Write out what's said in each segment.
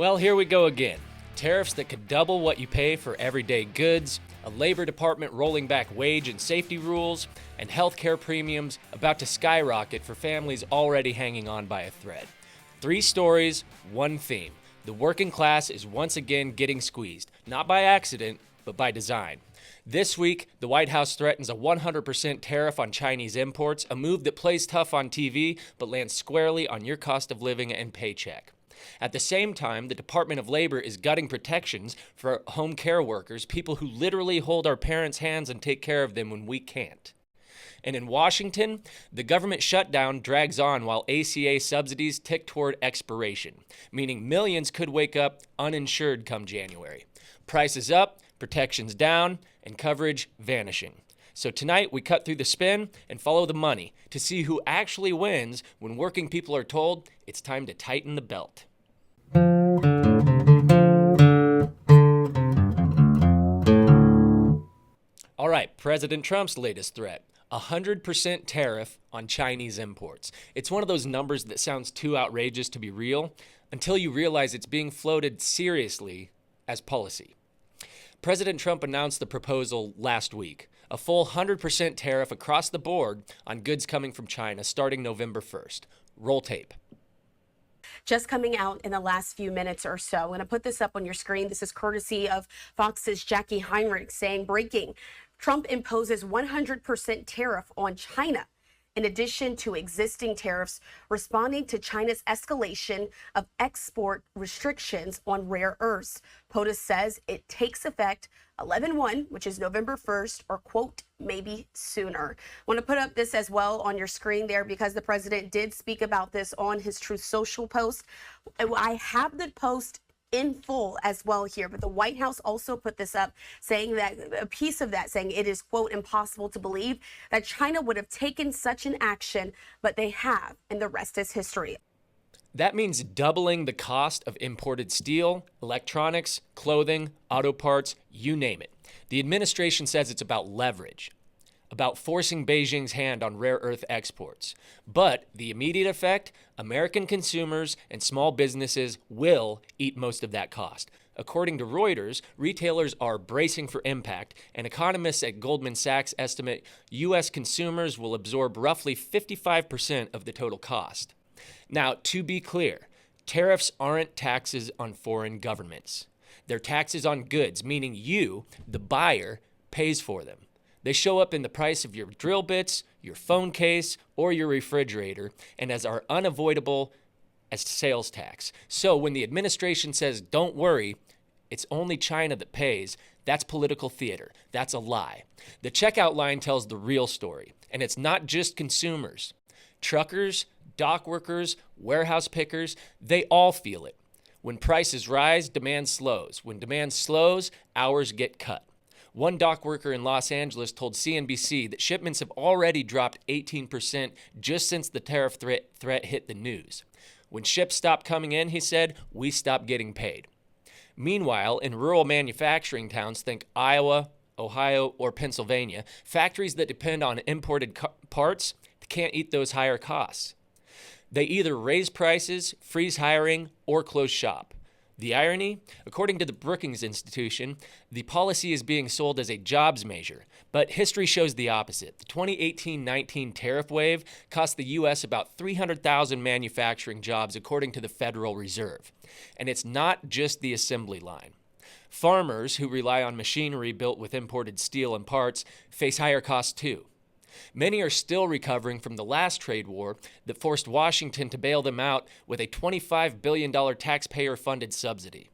Well, here we go again. Tariffs that could double what you pay for everyday goods, a Labor Department rolling back wage and safety rules, and healthcare premiums about to skyrocket for families already hanging on by a thread. 3 stories, one theme. The working class is once again getting squeezed, not by accident, but by design. This week, the White House threatens a 100% tariff on Chinese imports, a move that plays tough on TV, but lands squarely on your cost of living and paycheck. At the same time, the Department of Labor is gutting protections for home care workers, people who literally hold our parents' hands and take care of them when we can't. And in Washington, the government shutdown drags on while ACA subsidies tick toward expiration, meaning millions could wake up uninsured come January. Prices up, protections down, and coverage vanishing. So tonight, we cut through the spin and follow the money to see who actually wins when working people are told it's time to tighten the belt. All right, President Trump's latest threat, 100% tariff on Chinese imports. It's one of those numbers that sounds too outrageous to be real until you realize it's being floated seriously as policy. President Trump announced the proposal last week, a full 100% tariff across the board on goods coming from China starting November 1st. Roll tape. Just coming out in the last few minutes or so. I'm going to put this up on your screen. This is courtesy of Fox's Jackie Heinrich saying, breaking, Trump imposes 100% tariff on China, in addition to existing tariffs, responding to China's escalation of export restrictions on rare earths. POTUS says it takes effect 11/1, which is November 1st, or quote, maybe sooner. I want to put up this as well on your screen there because the president did speak about this on his Truth Social post. I have the post in full as well here, but the White House also put this up saying that a piece of that saying it is quote impossible to believe that China would have taken such an action, but they have, and the rest is history. That means doubling the cost of imported steel, electronics, clothing, auto parts, you name it. The administration says it's about leverage, about forcing Beijing's hand on rare earth exports. But the immediate effect, American consumers and small businesses will eat most of that cost. According to Reuters, retailers are bracing for impact, and economists at Goldman Sachs estimate U.S. consumers will absorb roughly 55% of the total cost. Now, to be clear, tariffs aren't taxes on foreign governments. They're taxes on goods, meaning you, the buyer, pays for them. They show up in the price of your drill bits, your phone case, or your refrigerator, and are unavoidable as sales tax. So when the administration says, don't worry, it's only China that pays, that's political theater. That's a lie. The checkout line tells the real story, and it's not just consumers. Truckers, dock workers, warehouse pickers, they all feel it. When prices rise, demand slows. When demand slows, hours get cut. One dock worker in Los Angeles told CNBC that shipments have already dropped 18% just since the tariff threat hit the news. When ships stop coming in, he said, we stop getting paid. Meanwhile, in rural manufacturing towns, think Iowa, Ohio, or Pennsylvania, factories that depend on imported parts can't eat those higher costs. They either raise prices, freeze hiring, or close shop. The irony? According to the Brookings Institution, the policy is being sold as a jobs measure, but history shows the opposite. The 2018-19 tariff wave cost the U.S. about 300,000 manufacturing jobs, according to the Federal Reserve. And it's not just the assembly line. Farmers who rely on machinery built with imported steel and parts face higher costs too. Many are still recovering from the last trade war that forced Washington to bail them out with a $25 billion taxpayer-funded subsidy.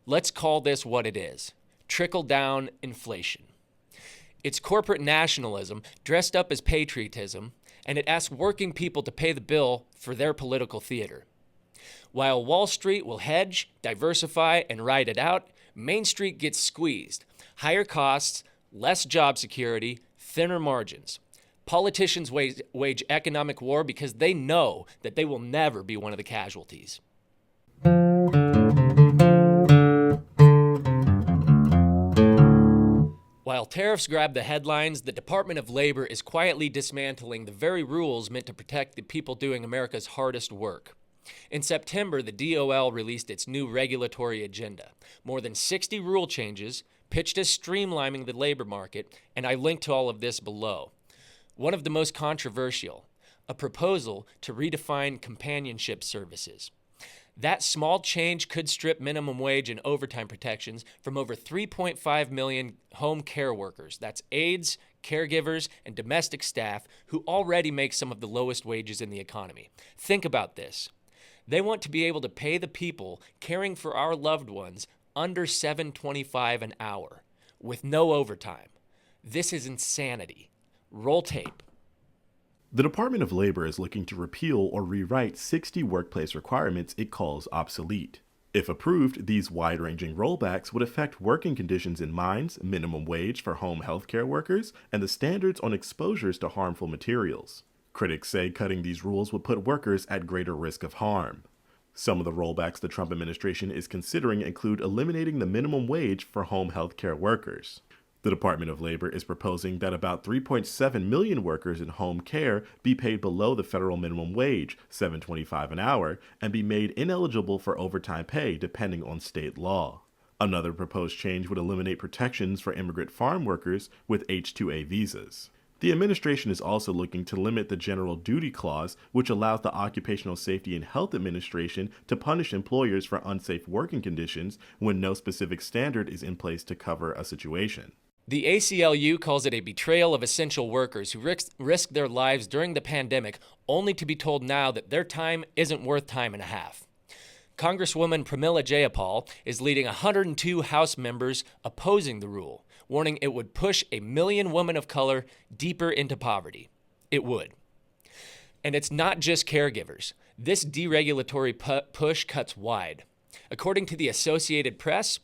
Let's call this what it is: trickle-down inflation. It's corporate nationalism dressed up as patriotism, and it asks working people to pay the bill for their political theater. While Wall Street will hedge, diversify, and ride it out, Main Street gets squeezed. Higher costs, less job security, thinner margins. Politicians wage economic war because they know that they will never be one of the casualties. While tariffs grab the headlines, the Department of Labor is quietly dismantling the very rules meant to protect the people doing America's hardest work. In September, the DOL released its new regulatory agenda. More than 60 rule changes, pitched as streamlining the labor market, and I linked to all of this below. One of the most controversial, a proposal to redefine companionship services. That small change could strip minimum wage and overtime protections from over 3.5 million home care workers. That's aides, caregivers, and domestic staff who already make some of the lowest wages in the economy. Think about this. They want to be able to pay the people caring for our loved ones under $7.25 an hour with no overtime. This is insanity. Roll tape. The Department of Labor is looking to repeal or rewrite 60 workplace requirements it calls obsolete. If approved, these wide-ranging rollbacks would affect working conditions in mines, minimum wage for home healthcare workers, and the standards on exposures to harmful materials. Critics say cutting these rules would put workers at greater risk of harm. Some of the rollbacks the Trump administration is considering include eliminating the minimum wage for home healthcare workers. The Department of Labor is proposing that about 3.7 million workers in home care be paid below the federal minimum wage, $7.25 an hour, and be made ineligible for overtime pay depending on state law. Another proposed change would eliminate protections for immigrant farm workers with H-2A visas. The administration is also looking to limit the general duty clause, which allows the Occupational Safety and Health Administration to punish employers for unsafe working conditions when no specific standard is in place to cover a situation. The ACLU calls it a betrayal of essential workers who risk their lives during the pandemic only to be told now that their time isn't worth time and a half. Congresswoman Pramila Jayapal is leading 102 House members opposing the rule, warning it would push 1 million women of color deeper into poverty. It would. And it's not just caregivers. This deregulatory push cuts wide. According to the Associated Press,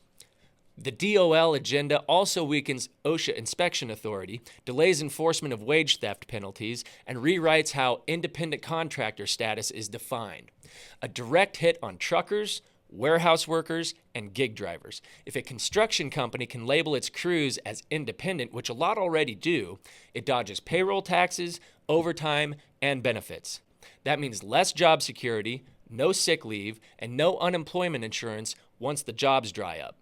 the DOL agenda also weakens OSHA inspection authority, delays enforcement of wage theft penalties, and rewrites how independent contractor status is defined. A direct hit on truckers, warehouse workers, and gig drivers. If a construction company can label its crews as independent, which a lot already do, it dodges payroll taxes, overtime, and benefits. That means less job security, no sick leave, and no unemployment insurance once the jobs dry up.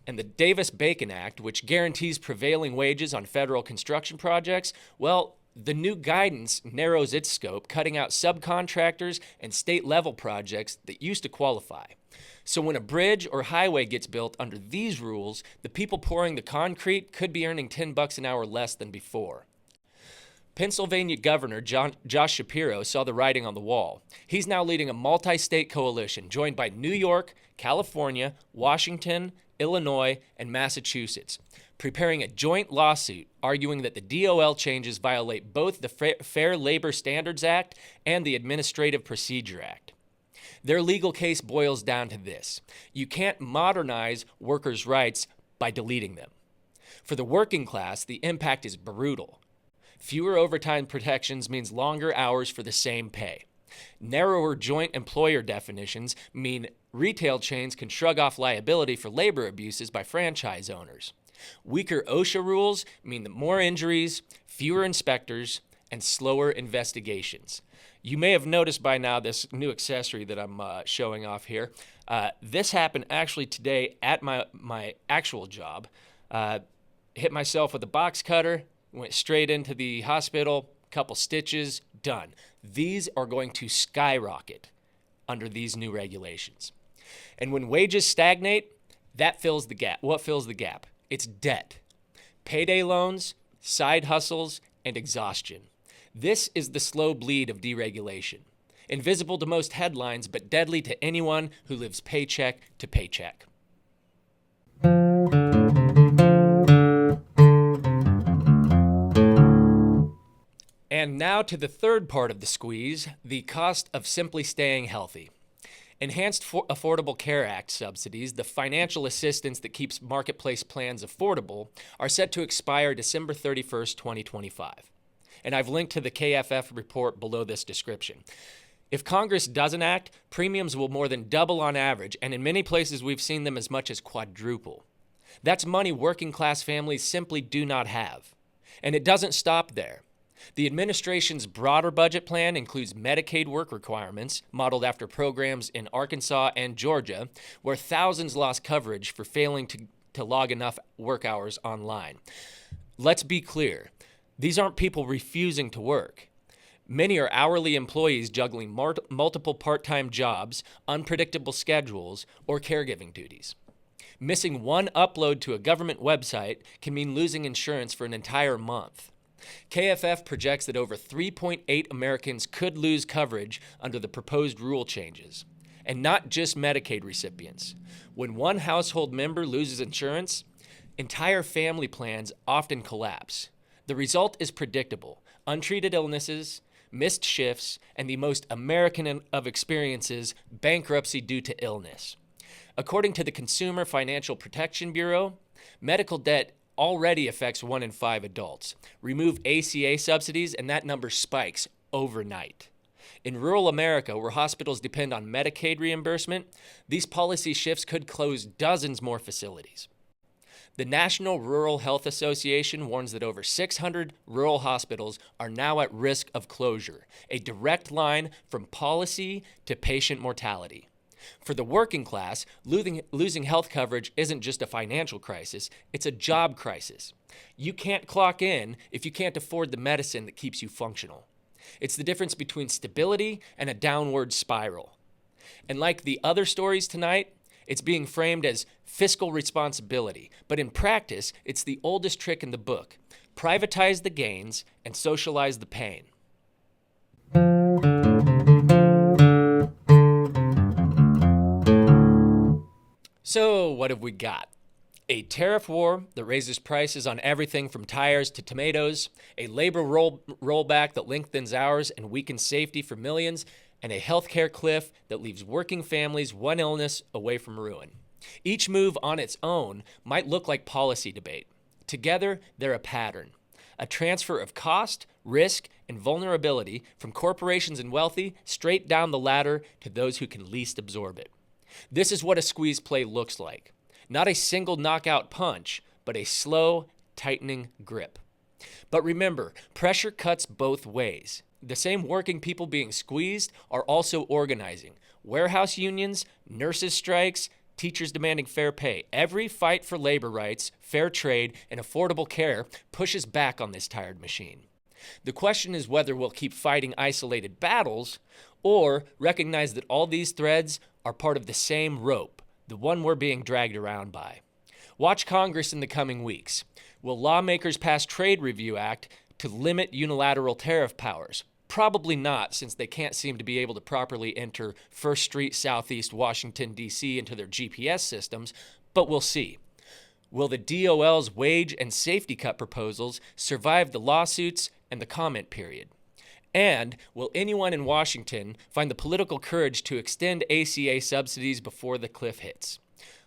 And the Davis-Bacon Act, which guarantees prevailing wages on federal construction projects, well, the new guidance narrows its scope, cutting out subcontractors and state-level projects that used to qualify. So when a bridge or highway gets built under these rules, the people pouring the concrete could be earning $10 an hour less than before. Pennsylvania Governor Josh Shapiro saw the writing on the wall. He's now leading a multi-state coalition joined by New York, California, Washington, Illinois, and Massachusetts, preparing a joint lawsuit arguing that the DOL changes violate both the Fair Labor Standards Act and the Administrative Procedure Act. Their legal case boils down to this: you can't modernize workers' rights by deleting them. For the working class, the impact is brutal. Fewer overtime protections means longer hours for the same pay. Narrower joint employer definitions mean retail chains can shrug off liability for labor abuses by franchise owners. Weaker OSHA rules mean that more injuries, fewer inspectors, and slower investigations. You may have noticed by now this new accessory that I'm showing off here. This happened actually today at my actual job. Hit myself with a box cutter, went straight into the hospital, couple stitches, done. These are going to skyrocket under these new regulations. And when wages stagnate, that fills the gap. What fills the gap? It's debt, payday loans, side hustles, and exhaustion. This is the slow bleed of deregulation, invisible to most headlines, but deadly to anyone who lives paycheck to paycheck. And now to the third part of the squeeze, the cost of simply staying healthy. Enhanced Affordable Care Act subsidies, the financial assistance that keeps marketplace plans affordable, are set to expire December 31st, 2025. And I've linked to the KFF report below this description. If Congress doesn't act, premiums will more than double on average, and in many places we've seen them as much as quadruple. That's money working class families simply do not have. And it doesn't stop there. The administration's broader budget plan includes Medicaid work requirements, modeled after programs in Arkansas and Georgia, where thousands lost coverage for failing to log enough work hours online. Let's be clear, these aren't people refusing to work. Many are hourly employees juggling multiple part-time jobs, unpredictable schedules, or caregiving duties. Missing one upload to a government website can mean losing insurance for an entire month. KFF projects that over 3.8 Americans could lose coverage under the proposed rule changes. And not just Medicaid recipients. When one household member loses insurance, entire family plans often collapse. The result is predictable: untreated illnesses, missed shifts, and the most American of experiences, bankruptcy due to illness. According to the Consumer Financial Protection Bureau, medical debt already affects 1 in 5 adults. Remove ACA subsidies, and that number spikes overnight. In rural America, where hospitals depend on Medicaid reimbursement, these policy shifts could close dozens more facilities. The National Rural Health Association warns that over 600 rural hospitals are now at risk of closure, a direct line from policy to patient mortality. For the working class, losing health coverage isn't just a financial crisis, it's a job crisis. You can't clock in if you can't afford the medicine that keeps you functional. It's the difference between stability and a downward spiral. And like the other stories tonight, it's being framed as fiscal responsibility, but in practice, it's the oldest trick in the book: privatize the gains and socialize the pain. So what have we got? A tariff war that raises prices on everything from tires to tomatoes, a labor rollback that lengthens hours and weakens safety for millions, and a healthcare cliff that leaves working families one illness away from ruin. Each move on its own might look like policy debate. Together, they're a pattern. A transfer of cost, risk, and vulnerability from corporations and wealthy straight down the ladder to those who can least absorb it. This is what a squeeze play looks like. Not a single knockout punch, but a slow, tightening grip. But remember, pressure cuts both ways. The same working people being squeezed are also organizing. Warehouse unions, nurses' strikes, teachers demanding fair pay. Every fight for labor rights, fair trade, and affordable care pushes back on this tired machine. The question is whether we'll keep fighting isolated battles or recognize that all these threads are part of the same rope, the one we're being dragged around by. Watch Congress in the coming weeks. Will lawmakers pass Trade Review Act to limit unilateral tariff powers? Probably not, since they can't seem to be able to properly enter First Street Southeast Washington, D.C. into their GPS systems, but we'll see. Will the DOL's wage and safety cut proposals survive the lawsuits and the comment period? And will anyone in Washington find the political courage to extend ACA subsidies before the cliff hits?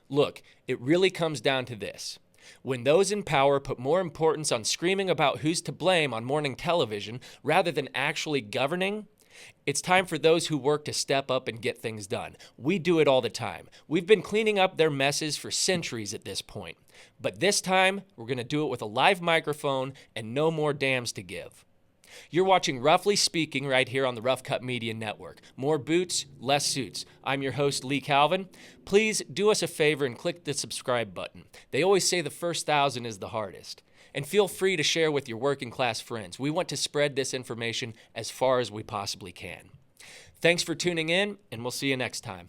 Look, it really comes down to this. When those in power put more importance on screaming about who's to blame on morning television rather than actually governing, it's time for those who work to step up and get things done. We do it all the time. We've been cleaning up their messes for centuries at this point. But this time, we're going to do it with a live microphone and no more dams to give. You're watching Roughly Speaking right here on the Rough Cut Media Network. More boots, less suits. I'm your host, Lee Calvin. Please do us a favor and click the subscribe button. They always say the first 1,000 is the hardest. And feel free to share with your working class friends. We want to spread this information as far as we possibly can. Thanks for tuning in, and we'll see you next time.